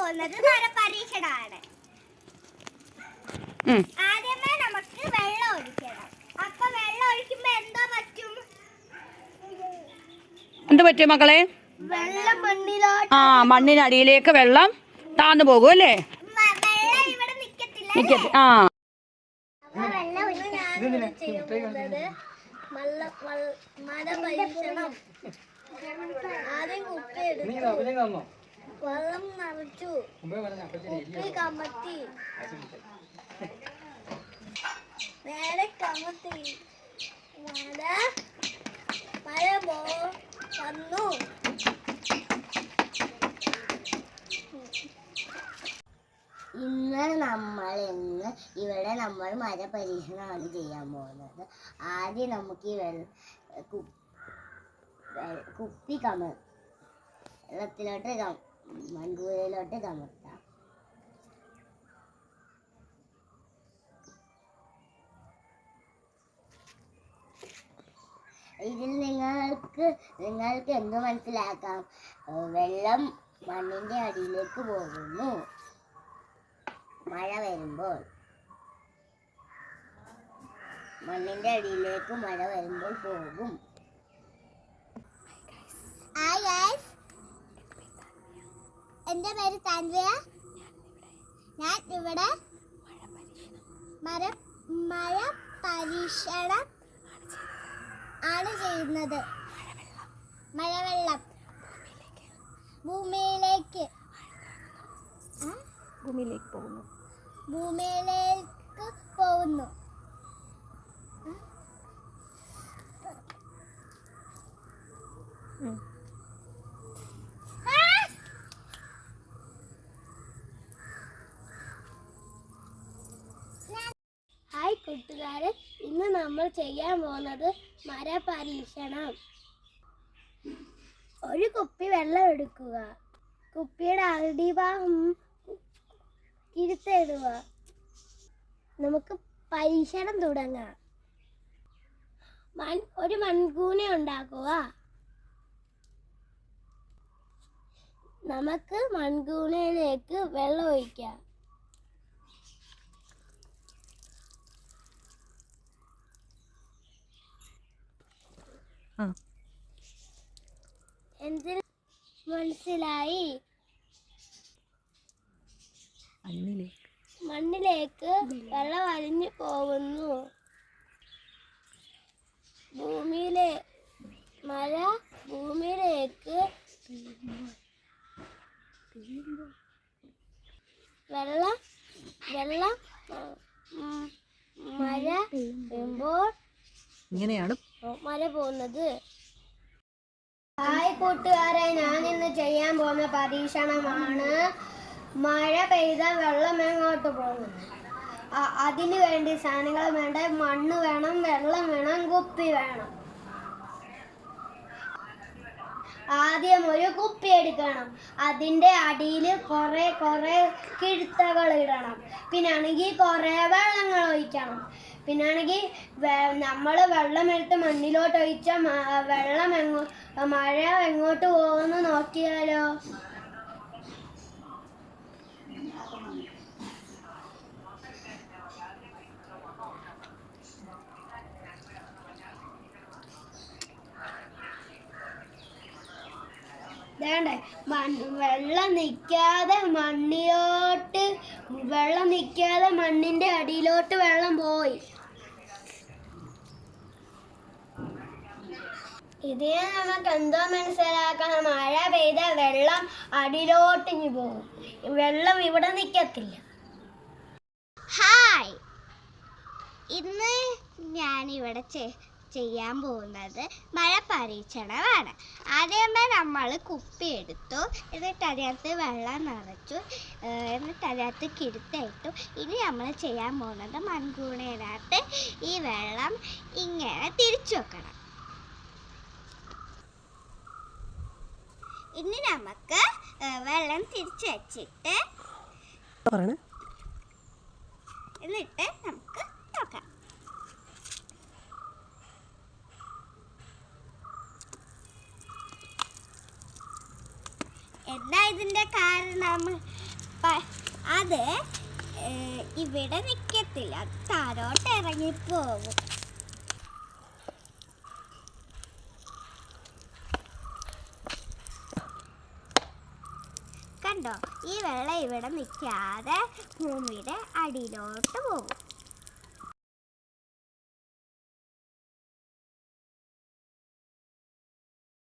പോകുന്നത് പരീക്ഷണമാണ്. ആദ്യമേ നമുക്ക് വെള്ളം ഒഴിക്കണം. അപ്പൊ വെള്ളം ഒഴിക്കുമ്പോ എന്താ പറ്റും? എന്ത് പറ്റും മക്കളെ? വെള്ളം മണ്ണിലോട്ട് മണ്ണിനടിയിലേക്ക് വെള്ളം താന്നു പോകും അല്ലേ? വെള്ളം ഇവിടെ നിക്കത്തില്ല. വെള്ളം മഴ പരീക്ഷണം. ആദ്യം കുപ്പി എടുത്തു, വെള്ളം നിറച്ചു, കുപ്പി കമത്തി, നേരെ കമത്തി. മഴ വന്നു. ഇന്ന് ഇവിടെ നമ്മൾ മഴ പരീക്ഷണമാണ് ചെയ്യാൻ പോകുന്നത്. ആദ്യം നമുക്ക് ഈ കുപ്പി വെള്ളത്തിലോട്ട് മൺകൂരയിലോട്ട് കമത്താം. ഇതിൽ നിങ്ങൾക്ക് എന്ത് മനസ്സിലാക്കാം? വെള്ളം മണ്ണിന്റെ അടിയിലേക്ക് പോകുന്നു. മഴ വരുമ്പോൾ മണ്ണിന്റെ അടിയിലേക്ക് മഴ വരുമ്പോൾ പോകും. ഹായ് ഗൈസ്, എൻ്റെ പേര് താൻവിയ. ഞാൻ ഇവിടെ മഴ പരീക്ഷണം ആണ് ചെയ്യുന്നത്. മഴവെള്ളം ഭൂമിയിലേക്ക് പോകുന്നു. ഹായ് കൂട്ടുകാരെ, ഇന്ന് നമ്മൾ ചെയ്യാൻ പോകുന്നത് മഴ പരീക്ഷണം. ഒരു കുപ്പി വെള്ളം എടുക്കുക. കുപ്പിയുടെ അടിഭാഗം ഇരുത്തിടുക. നമുക്ക് പരീക്ഷണം തുടങ്ങാം. ഒരു മൺകൂന ഉണ്ടാക്കുക. നമുക്ക് മൺകൂനയിലേക്ക് വെള്ളം ഒഴിക്കാം. എന്തിന് മനസ്സിലായി? മണ്ണിലേക്ക് വെള്ളം വലിഞ്ഞു പോകുന്നു. മഴ ഭൂമിയിലേക്ക് വെള്ളം മഴ പെയ്യുമ്പോൾ ഇങ്ങനെയാണ് മഴ പോകുന്നത്. ഹായ് കൂട്ടുകാരെ, ഞാൻ ഇന്ന് ചെയ്യാൻ പോകുന്ന പരീക്ഷണമാണ് മഴ പെയ്ത വെള്ളം എങ്ങോട്ട് പോകും. അതിന് വേണ്ടി സാധനങ്ങൾ വേണ്ട. മണ്ണ് വേണം, വെള്ളം വേണം, കുപ്പി വേണം. ആദ്യം ഒരു കുപ്പി എടുക്കണം. അതിൻ്റെ അടിയിൽ കുറേ കിഴുത്തകൾ ഇടണം. പിന്നാണെങ്കിൽ കുറേ വെള്ളങ്ങൾ ഒഴിക്കണം. പിന്നാണെങ്കിൽ നമ്മൾ വെള്ളം എടുത്ത് മണ്ണിലോട്ട് ഒഴിച്ച മഴ എങ്ങോട്ട് പോകുമെന്ന് നോക്കിയാലോ? വെള്ളം നിൽക്കാതെ മണ്ണിന്റെ അടിയിലോട്ട് വെള്ളം പോയി. ഇതിനെ നമുക്ക് എന്തോ മനസ്സിലാക്കണം? മഴ പെയ്ത വെള്ളം അടിയിലോട്ട് പോകും. വെള്ളം ഇവിടെ നിൽക്കത്തില്ല. ഹായ്, ഇന്ന് ഞാനിവിടെ ചെയ്യാൻ പോകുന്നത് മഴ പരീക്ഷണമാണ്. ആദ്യമേ നമ്മൾ കുപ്പി എടുത്തു, എന്നിട്ട് അതിനകത്ത് വെള്ളം നിറച്ചു, എന്നിട്ട് അതിനകത്ത് കിടുത്തിട്ടു. ഇനി നമ്മൾ ചെയ്യാൻ പോകുന്നത് മൺകൂണയിനകത്ത് ഈ വെള്ളം ഇങ്ങനെ തിരിച്ചു വെക്കണം. ഇനി നമുക്ക് വെള്ളം തിരിച്ചു വെച്ചിട്ട് എന്നിട്ട് നമുക്ക് നോക്കാം. എന്താ ഇതിൻ്റെ കാരണം? അത് ഇവിടെ നിൽക്കത്തില്ല, താഴോട്ട് ഇറങ്ങിപ്പോകും. കണ്ടോ, ഈ വെള്ളം ഇവിടെ നിൽക്കാതെ ഭൂമിയുടെ അടിയിലോട്ട് പോകും.